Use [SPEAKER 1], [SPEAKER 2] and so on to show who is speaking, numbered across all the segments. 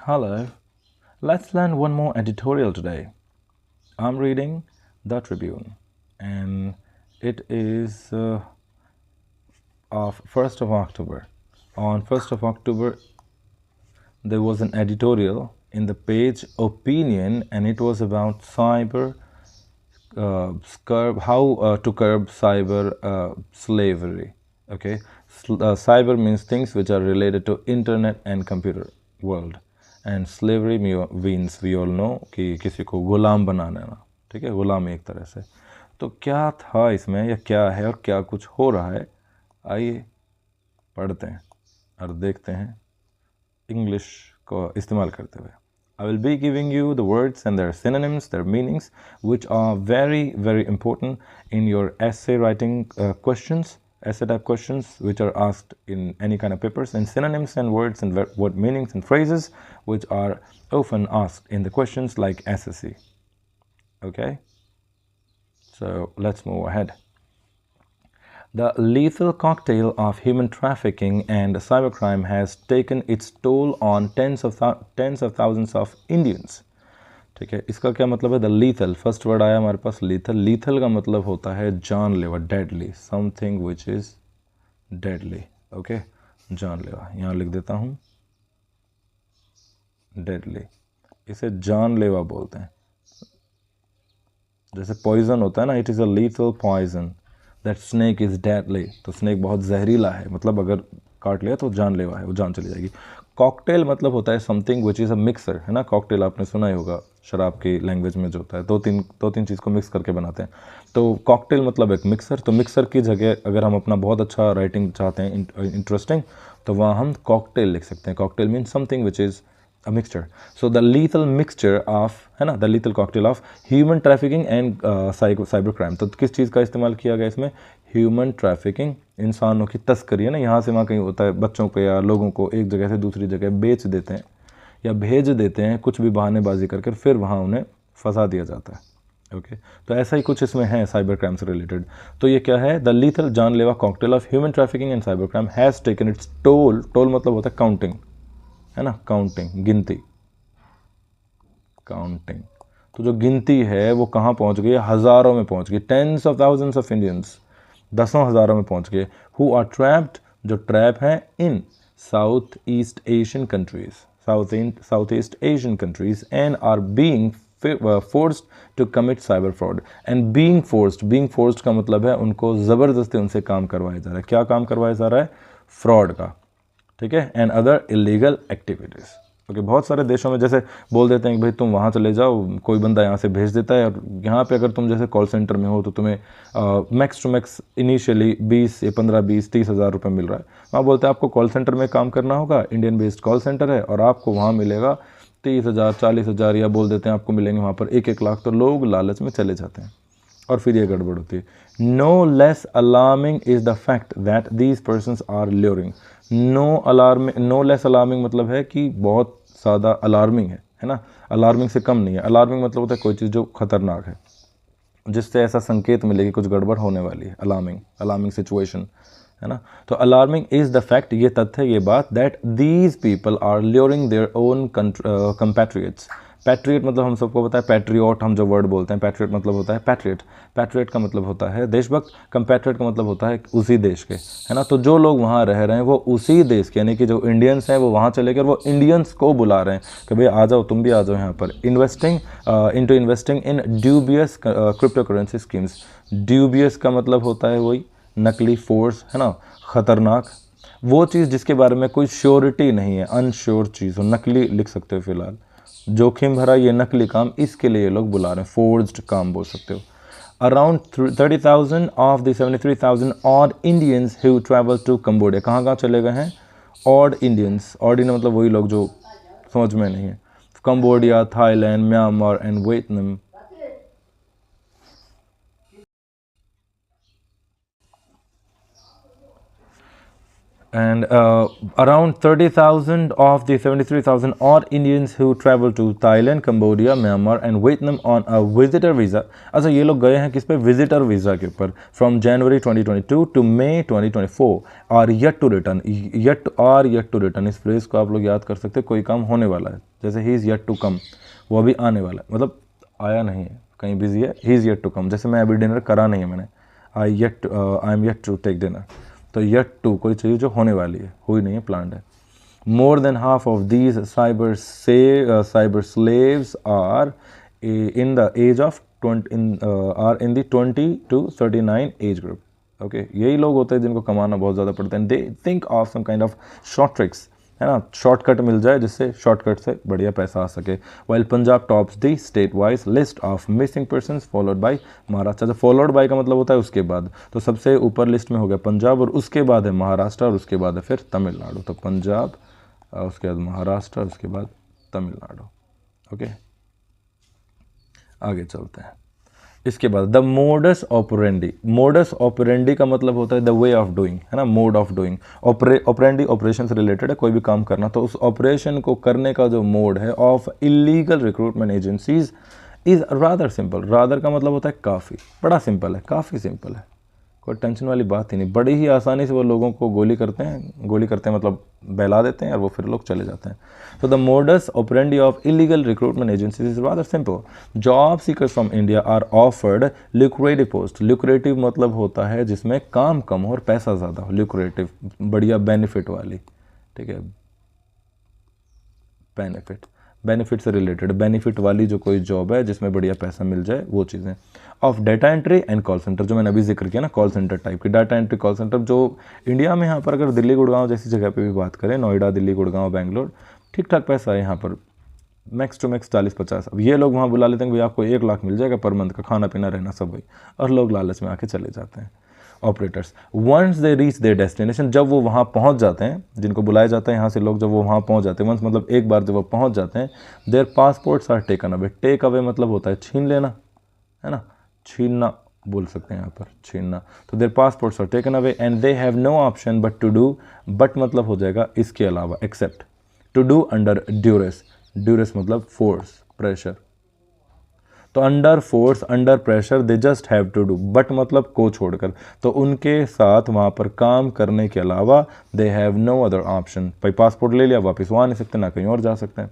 [SPEAKER 1] Hello, let's learn one more editorial today. I'm reading The Tribune, and it is of 1st of October. On 1st of October, there was an editorial in the page Opinion, and it was about how to curb cyber slavery. Okay, cyber means things which are related to internet and computer world, and slavery means we all know कि किसी को गुलाम बना लेना. ठीक है, गुलामी एक तरह से. तो क्या था इसमें या क्या है और क्या कुछ हो रहा है, आइए पढ़ते हैं और देखते हैं इंग्लिश को इस्तेमाल करते हुए. I will be giving you the words and their synonyms, their meanings, which are very, very important in your essay writing questions, essay type questions, which are asked in any kind of papers, and synonyms and words and word meanings and phrases, which are often asked in the questions like SSC. Okay? So let's move ahead. The lethal cocktail of human trafficking and cybercrime has taken its toll on tens of thousands of Indians. ठीक है, इसका क्या मतलब है? The lethal, first word आया हमारे पास lethal. Lethal का मतलब होता है जानलेवा, deadly, something which is deadly. Okay, जानलेवा, यहाँ लिख देता हूँ डेडली. इसे जानलेवा बोलते हैं. जैसे पॉइजन होता है ना, it is a lethal poison. That snake is deadly. तो स्नेक बहुत जहरीला है, मतलब अगर काट लिया तो जानलेवा है, वो जान चली जाएगी. कॉकटेल मतलब होता है something which is a mixer, है ना. कॉकटेल आपने सुना ही होगा, शराब की लैंग्वेज में जो होता है, दो तीन चीज़ को मिक्स करके बनाते हैं. तो कॉकटेल मतलब एक मिक्सर. तो मिक्सर की जगह अगर हम अपना बहुत अच्छा राइटिंग चाहते हैं, इंटरेस्टिंग, तो वहाँ हम कॉकटेल लिख सकते हैं. Cocktail mean something which is a mixture. So the lethal mixture of, है ना, the lethal cocktail of human trafficking and cyber crime. तो किस चीज़ का इस्तेमाल किया गया इसमें? ह्यूमन ट्रैफिकिंग, इंसानों की तस्करी, है ना. यहाँ से वहाँ कहीं होता है, बच्चों को या लोगों को एक जगह से दूसरी जगह बेच देते हैं या भेज देते हैं, कुछ भी बहानेबाजी करके, फिर वहाँ उन्हें फंसा दिया जाता है. ओके, तो ऐसा ही कुछ इसमें है साइबर क्राइम से रिलेटेड. तो ये क्या है? द लीथल जानलेवा cocktail of human trafficking and cyber crime has taken it's toll. Toll मतलब होता है काउंटिंग, है ना, काउंटिंग, गिनती, काउंटिंग. तो जो गिनती है वो कहाँ पहुँच गई? हज़ारों में पहुँच गई. Tens of thousands of Indians, दसों हज़ारों में पहुँच गए. हु आर ट्रैप्ड, जो ट्रैप हैं, in South East Asian countries, South East Asian countries, and are being forced to commit cyber fraud. And being forced का मतलब है उनको ज़बरदस्ती उनसे काम करवाया जा रहा है. क्या काम करवाया जा रहा है? फ्रॉड का. ठीक है, and other illegal activities. Okay, बहुत सारे देशों में जैसे बोल देते हैं कि भाई तुम वहाँ चले जाओ, कोई बंदा यहाँ से भेज देता है, और यहाँ पे अगर तुम जैसे कॉल सेंटर में हो तो तुम्हें मैक्स टू मैक्स इनिशियली 20 या 15, 20, 30 हज़ार रुपये मिल रहा है. वहाँ बोलते हैं आपको कॉल सेंटर में काम करना होगा, इंडियन बेस्ड कॉल सेंटर है, और आपको वहाँ मिलेगा 30,000, 40,000, या बोल देते हैं आपको मिलेंगे वहाँ पर 1-1 लाख. तो लोग लालच में चले जाते हैं और फिर ये गड़बड़ होती है. No less alarming is the fact that these persons are luring. No less alarming मतलब है कि बहुत ज़्यादा अलार्मिंग है ना. अलार्मिंग से कम नहीं है. अलार्मिंग मतलब होता है कोई चीज़ जो खतरनाक है, जिससे ऐसा संकेत मिले कि कुछ गड़बड़ होने वाली है. अलार्मिंग सिचुएशन, है ना. तो अलार्मिंग इज़ द फैक्ट, ये तथ्य, ये बात, that these people are luring their own compatriots. Patriot मतलब हम सबको पता है, पैट्रियट हम जो वर्ड बोलते हैं, पैट्रियट मतलब होता है पैट्रियट. पैट्रियट का मतलब होता है देशभक्त, कंपैट्रियट का मतलब होता है उसी देश के, है ना. तो जो लोग वहाँ रह रहे हैं वो उसी देश के, यानी कि जो इंडियंस हैं वो वहाँ चले गए और वो इंडियंस को बुला रहे हैं कि भाई आ जाओ, तुम भी आ जाओ यहाँ पर. Investing in dubious crypto currency schemes. Dubious का मतलब होता है वही नकली, फोर्स, है ना, ख़तरनाक, वो चीज़ जिसके बारे में कोई श्योरिटी नहीं है, अनश्योर चीज़ हो, नकली लिख सकते हो फिलहाल. जोखिम भरा ये नकली काम, इसके लिए ये लोग बुला रहे हैं, फोर्ज्ड काम बोल सकते हो. Around 30,000 of the 73,000 odd Indians who travel to Cambodia. कहाँ कहाँ चले गए हैं? Odd Indians. ऑड इंडियन मतलब वही लोग जो समझ में नहीं है. Cambodia, Thailand, Myanmar and Vietnam. And around 30,000 of the 73,000 are Indians who travel to Thailand, Cambodia, Myanmar and Vietnam on a visitor visa. अच्छा ये लोग गए हैं किस पे? विजिटर वीज़ा के ऊपर. From January 2022 to May 2024 are yet to return. yet to return इस फ्रेज को आप लोग याद कर सकते हैं. कोई काम होने वाला है, जैसे he is yet to come, वो अभी आने वाला है, मतलब आया नहीं है, कहीं बिजी है. he is yet to come, जैसे मैं अभी डिनर करा नहीं है मैंने, I am yet to take dinner. तो येट टू कोई चीज़ जो होने वाली है, हुई नहीं है, प्लान्ड है. More than half of these cyber slaves are in the age of 20 to 39 age group. Okay, यही लोग होते हैं जिनको कमाना बहुत ज़्यादा पड़ता है. They think of some kind of short tricks, है ना, शॉर्टकट मिल जाए जिससे शॉर्टकट से बढ़िया पैसा आ सके. While Punjab tops the state wise list of missing persons followed by Maharashtra. जब फॉलोड बाय का मतलब होता है उसके बाद, तो सबसे ऊपर लिस्ट में हो गया पंजाब और उसके बाद है महाराष्ट्र और उसके बाद है फिर तमिलनाडु. तो पंजाब, उसके बाद महाराष्ट्र, उसके बाद तमिलनाडु. ओके, आगे चलते हैं. इसके बाद the modus operandi. Modus operandi का मतलब होता है द वे ऑफ डूइंग, है ना, mode of doing. Operandi operation से रिलेटेड है, कोई भी काम करना, तो उस ऑपरेशन को करने का जो मोड है of illegal recruitment agencies is rather simple. Rather का मतलब होता है काफ़ी, बड़ा सिंपल है, काफ़ी सिंपल है, कोई टेंशन वाली बात ही नहीं. बड़ी ही आसानी से वो लोगों को गोली करते हैं मतलब बहला देते हैं और वो फिर लोग चले जाते हैं. तो the modus operandi of illegal recruitment agencies is rather simple. Job seekers from India are offered lucrative post. Lucrative मतलब होता है जिसमें काम कम हो और पैसा ज़्यादा हो. ल्यूक्रेटिव, बढ़िया बेनिफिट वाली, ठीक है, बेनिफिट से रिलेटेड, बेनिफिट वाली जो कोई जॉब है जिसमें बढ़िया पैसा मिल जाए, वो चीज़ें. Of data entry and call centre, जो मैंने अभी जिक्र किया ना, कॉल सेंटर टाइप की. डाटा एंट्री कॉल सेंटर जो इंडिया में, यहाँ पर अगर दिल्ली गुड़गांव जैसी जगह पे भी बात करें, नोएडा, दिल्ली, गुड़गांव, बेंगलोर, ठीक ठाक पैसा है यहाँ पर, मैक्स टू मैक्स 40-50. अब ये लोग वहाँ बुला लेते हैं कि भाई आपको 1 लाख मिल जाएगा पर मंथ का, खाना पीना रहना सब वही, और लोग लालच में आके चले जाते हैं. Operators once they reach their destination, जब वो वहाँ पहुँच जाते हैं, जिनको बुलाया जाता है यहाँ से लोग, जब वो वहाँ पहुँच जाते हैं, वंस मतलब एक बार जब वो पहुँच जाते हैं, their passports are taken away. Take away मतलब होता है छीन लेना, है ना, छीनना बोल सकते हैं यहाँ पर, छीनना. तो their passports are taken away and they have no option but to do, but मतलब हो जाएगा इसके अलावा, except, to do under duress. Duress मतलब फोर्स, प्रेशर. तो under force, under pressure, they just have to do. But मतलब को छोड़कर, तो उनके साथ वहाँ पर काम करने के अलावा दे हैव नो अदर ऑप्शन. भाई पासपोर्ट ले लिया, वापस वहाँ नहीं सकते, ना कहीं और जा सकते हैं.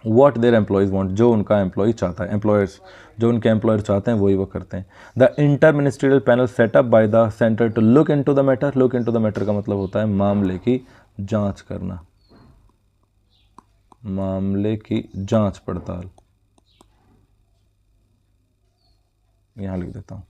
[SPEAKER 1] वॉट देयर एम्प्लॉयज़ वांट, जो उनका एम्प्लॉय चाहता है, एम्प्लॉयर्स जो उनके एम्प्लॉयर चाहते हैं वही वो करते हैं. The inter ministerial panel set up by the centre to look into the matter. Look into the matter का मतलब होता है मामले की जांच करना, मामले की जांच पड़ताल. यहाँ लिख देता हूँ.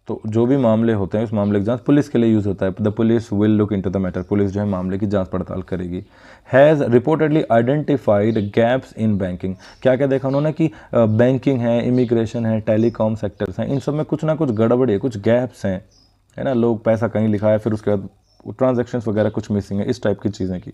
[SPEAKER 1] तो जो भी मामले होते हैं उस मामले की जांच पुलिस के लिए यूज़ होता है. The police will look into the matter. Police जो है मामले की जांच पड़ताल करेगी. Has reportedly identified gaps in banking. क्या क्या देखा उन्होंने कि बैंकिंग है, इमिग्रेशन है, टेलीकॉम सेक्टर्स हैं, इन सब में कुछ ना कुछ गड़बड़ है, कुछ गैप्स हैं, है ना. लोग पैसा कहीं लिखा है, फिर उसके बाद ट्रांजैक्शंस वगैरह कुछ मिसिंग है, इस टाइप की चीज़ें की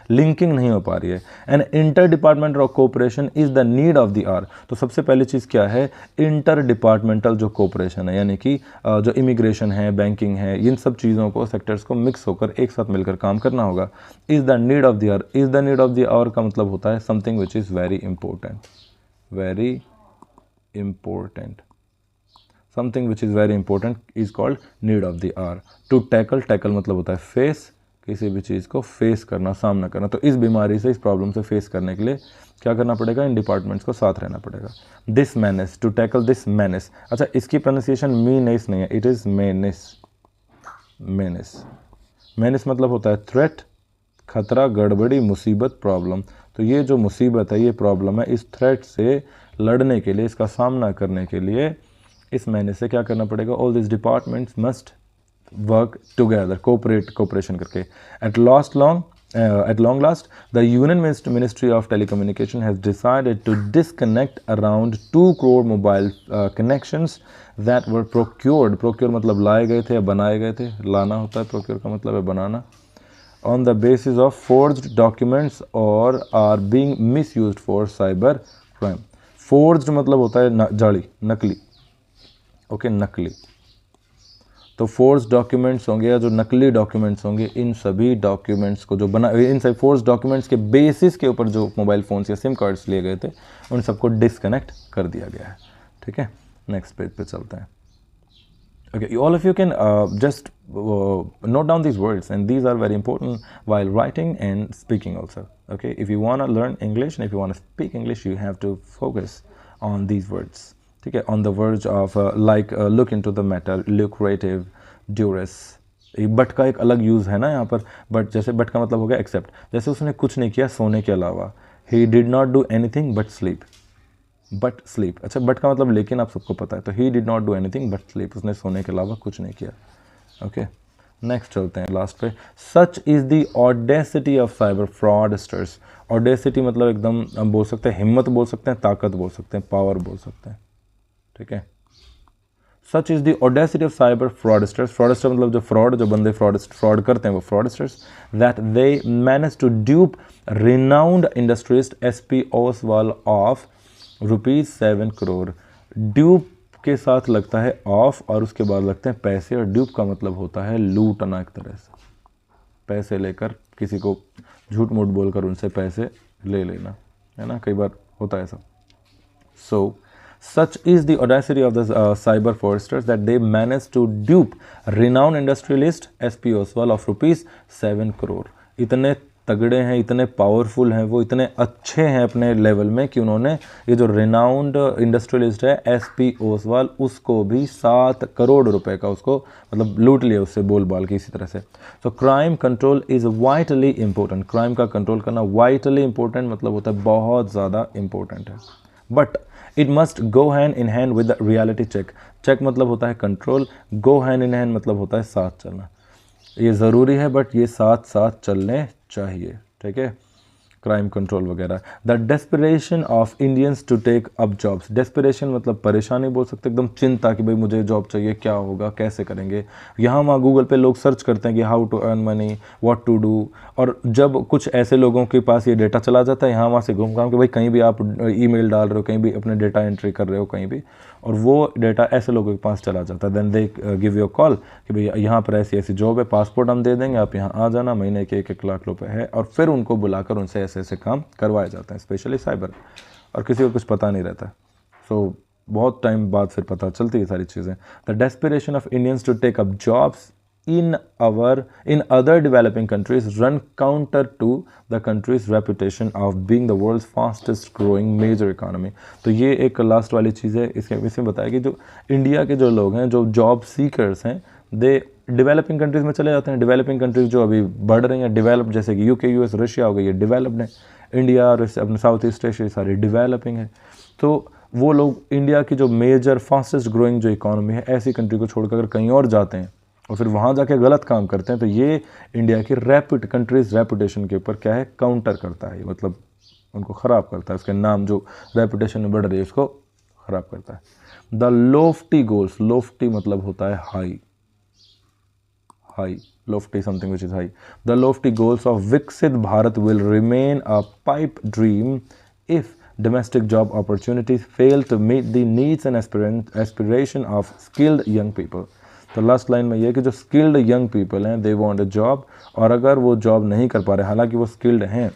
[SPEAKER 1] लिंकिंग नहीं हो पा रही है. And inter departmental cooperation is the need of the hour. तो सबसे पहली चीज़ क्या है, इंटर डिपार्टमेंटल जो कोऑपरेशन है, यानी कि जो इमिग्रेशन है, बैंकिंग है, इन सब चीज़ों को, सेक्टर्स को मिक्स होकर एक साथ मिलकर काम करना होगा. Is the need of the hour. Is the need of the hour का मतलब होता है something which is very important, very important. Something which is very important is called need of the hour. To tackle, tackle मतलब होता है face, किसी भी चीज़ को फेस करना, सामना करना. तो इस बीमारी से, इस प्रॉब्लम से फेस करने के लिए क्या करना पड़ेगा, इन डिपार्टमेंट्स को साथ रहना पड़ेगा. This menace, to tackle this menace. अच्छा, इसकी प्रोनाउंसिएशन मीनेस नहीं है, it is menace. Menace, menace मतलब होता है थ्रेट, खतरा, गड़बड़ी, मुसीबत, प्रॉब्लम. तो ये जो मुसीबत है, ये प्रॉब्लम है, इस थ्रेट से लड़ने के लिए, इसका सामना करने के लिए इस मेनेस से क्या करना पड़ेगा. All this departments must work together, cooperation करके. At long last, the Union Ministry of Telecommunication has decided to disconnect around 2 crore mobile connections that were procured. Procure मतलब लाए गए थे या बनाए गए थे, लाना होता है, procure का मतलब है बनाना. On the basis of forged documents or are being misused for cyber crime. Forged मतलब होता है जाली, नकली, ओके, नकली। तो फोर्स डॉक्यूमेंट्स होंगे या जो नकली डॉक्यूमेंट्स होंगे, इन सभी डॉक्यूमेंट्स को जो बना, इन सभी फोर्स डॉक्यूमेंट्स के बेसिस के ऊपर जो मोबाइल फ़ोन्स या सिम कार्ड्स लिए गए थे, उन सबको डिसकनेक्ट कर दिया गया है। ठीक है, नेक्स्ट पेज पे चलते हैं। Okay, all of you can just note down these words, and these are very important while writing and speaking also. Okay, if you want to learn English and if you want to speak English, you have to focus on these words. Okay, on the words of look into the matter, lucrative, duress. But का एक अलग use है ना यहाँ पर, but जैसे but का मतलब हो गया एक्सेप्ट, जैसे उसने कुछ नहीं किया सोने के अलावा, he did not do anything but sleep, but sleep. अच्छा, बट का मतलब लेकिन आप सबको पता है, तो he did not do anything but sleep, उसने सोने के अलावा कुछ नहीं किया। ओके, नेक्स्ट चलते हैं लास्ट पे। सच is the audacity of cyber fraudsters. Audacity मतलब एकदम, हम बोल सकते हैं हिम्मत, बोल सकते हैं ताकत, बोल सकते हैं पावर, बोल सकते हैं। ठीक है, such is the audacity of cyber fraudsters. Fraudster मतलब जो फ्रॉड, जो बंदे फ्रॉड करते हैं वो fraudsters, that they manage to dupe renowned industrialist SP Oswal of ₹7 crore. Dupe के साथ लगता है ऑफ और उसके बाद लगते हैं पैसे, और ड्यूप का मतलब होता है लूटना, एक तरह से पैसे लेकर किसी को झूठ मूठ बोलकर उनसे पैसे ले लेना, है ना, कई बार होता है ऐसा। सो such is the audacity of the cyber fraudsters that they managed to dupe renowned industrialist SP Oswal of ₹7 crore. इतने तगड़े हैं, इतने पावरफुल हैं वो, इतने अच्छे हैं अपने लेवल में कि उन्होंने ये जो रिनाउंड इंडस्ट्रियलिस्ट है SP ओसवाल, उसको भी 7 करोड़ रुपए का उसको मतलब लूट लिया उससे बोल बाल के इसी तरह से। तो crime control is vitally important. Crime का कंट्रोल करना वाइटली इंपॉर्टेंट मतलब होता है बहुत ज़्यादा इंपॉर्टेंट है। But it must go hand in hand with the reality check. Check मतलब होता है control, go hand in hand मतलब होता है साथ चलना। ये ज़रूरी है बट ये साथ साथ चलने चाहिए। ठीक है, क्राइम कंट्रोल वगैरह। The desperation of Indians to take up jobs. Desperation मतलब परेशानी बोल सकते, एकदम चिंता कि भाई मुझे जॉब चाहिए, क्या होगा, कैसे करेंगे। यहाँ वहाँ गूगल पे लोग सर्च करते हैं कि how to earn money, what to do, और जब कुछ ऐसे लोगों के पास ये डेटा चला जाता है यहाँ वहाँ से घूम घाम के, भाई कहीं भी आप ईमेल डाल रहे हो, कहीं भी अपने डेटा एंट्री कर रहे हो कहीं भी, और वो डेटा ऐसे लोगों के पास चला जाता है। Then they give you call कि भाई यहाँ पर ऐसी ऐसी जॉब है, पासपोर्ट हम दे देंगे, आप यहाँ आ जाना, महीने के 1-1 लाख रुपए है, और फिर उनको बुलाकर उनसे ऐसे ऐसे काम करवाए जाते हैं, स्पेशली साइबर, और किसी को कुछ पता नहीं रहता। सो बहुत टाइम बाद फिर पता चलती है सारी चीज़ें। The desperation of Indians to take up jobs in other developing countries run counter to the country's reputation of being the world's fastest growing major economy। तो ये एक लास्ट वाली चीज़ है, इसमें बताया कि जो इंडिया के जो लोग हैं, जो जॉब सीकर्स हैं, दे डेवलपिंग कंट्रीज़ में चले जाते हैं। डेवलपिंग कंट्रीज़ जो अभी बढ़ रही हैं, डेवलप, जैसे कि UK US रशिया हो गई, ये डेवलप्ड है। इंडिया और अपने साउथ ईस्ट एशिया सारी डेवलपिंग है। तो वो लोग इंडिया की जो मेजर फास्टेस्ट ग्रोइंग जो इकॉनमी है, ऐसी कंट्री को छोड़कर अगर कहीं और जाते हैं और फिर वहाँ जाके गलत काम करते हैं, तो ये इंडिया की कंट्रीज रेपुटेशन के ऊपर क्या है, काउंटर करता है, मतलब उनको ख़राब करता है, उसके नाम जो रेपुटेशन में बढ़ रही है उसको ख़राब करता है। The Loftie goals. लोफ्टी मतलब होता है high, high, lofty something which is high. The lofty goals of Viksit Bharat will remain a pipe dream if domestic job opportunities fail to meet the needs and aspiration of skilled young people. तो last line में ये कि जो skilled young people हैं, they want a job, और अगर वो job नहीं कर पा रहे, हालांकि वो स्किल्ड हैं,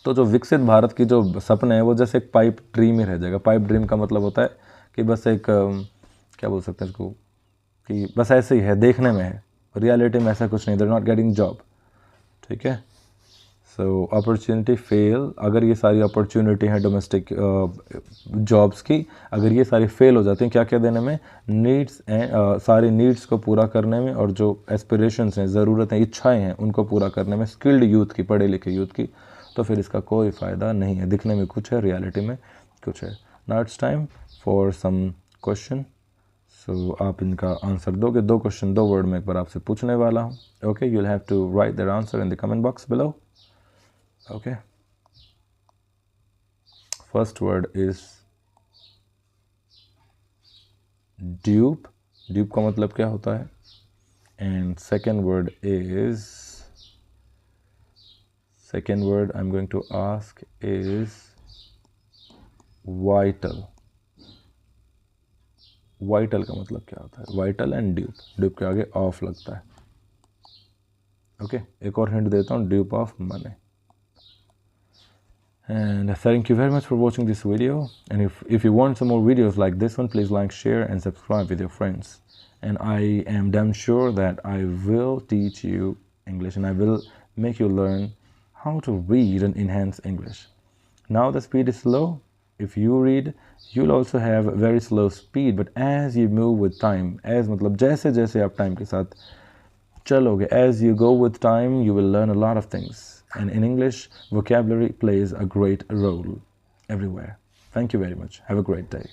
[SPEAKER 1] तो जो विकसित भारत की जो सपने हैं वो जैसे एक पाइप ड्रीम ही रह जाएगा। पाइप ड्रीम का मतलब होता है कि बस एक क्या बोल सकते हैं इसको, कि बस ऐसे ही है, देखने में है, रियलिटी में ऐसा कुछ नहीं, they are not getting job. ठीक है, सो अपॉर्चुनिटी फेल, अगर ये सारी अपॉर्चुनिटी हैं डोमेस्टिक जॉब्स की, अगर ये सारी फेल हो जाती हैं क्या क्या देने में, नीड्स एंड सारी नीड्स को पूरा करने में, और जो एस्पिरेशंस हैं, ज़रूरतें, इच्छाएं हैं, उनको पूरा करने में स्किल्ड यूथ की, पढ़े लिखे यूथ की, तो फिर इसका कोई फ़ायदा नहीं है। दिखने में कुछ है, रियलिटी में कुछ है। Now it's time for some question. So आप इनका आंसर दोगे। 2 क्वेश्चन 2 वर्ड में एक बार आपसे पूछने वाला हूँ। Okay, you will have to write their answer in the comment box below. Okay, first word is dupe. Dupe का मतलब क्या होता है? And second word I am going to ask is vital. Vital का मतलब क्या होता है? वाइटल एंड ड्यूप, ड्यूप के आगे ऑफ लगता है। ओके, एक और हिंट देता हूँ, dupe of money. And thank you very much for watching this video, and if you want some more videos like this one, please like, share and subscribe with your friends. And I am damn sure that I will teach you English and I will make you learn how to read and enhance English. Now the speed is slow. If you read, you'll also have very slow speed, but as you move with time, as मतलब जैसे जैसे आप time के साथ चलोगे, as you go with time, you will learn a lot of things. And in English, vocabulary plays a great role everywhere. Thank you very much. Have a great day.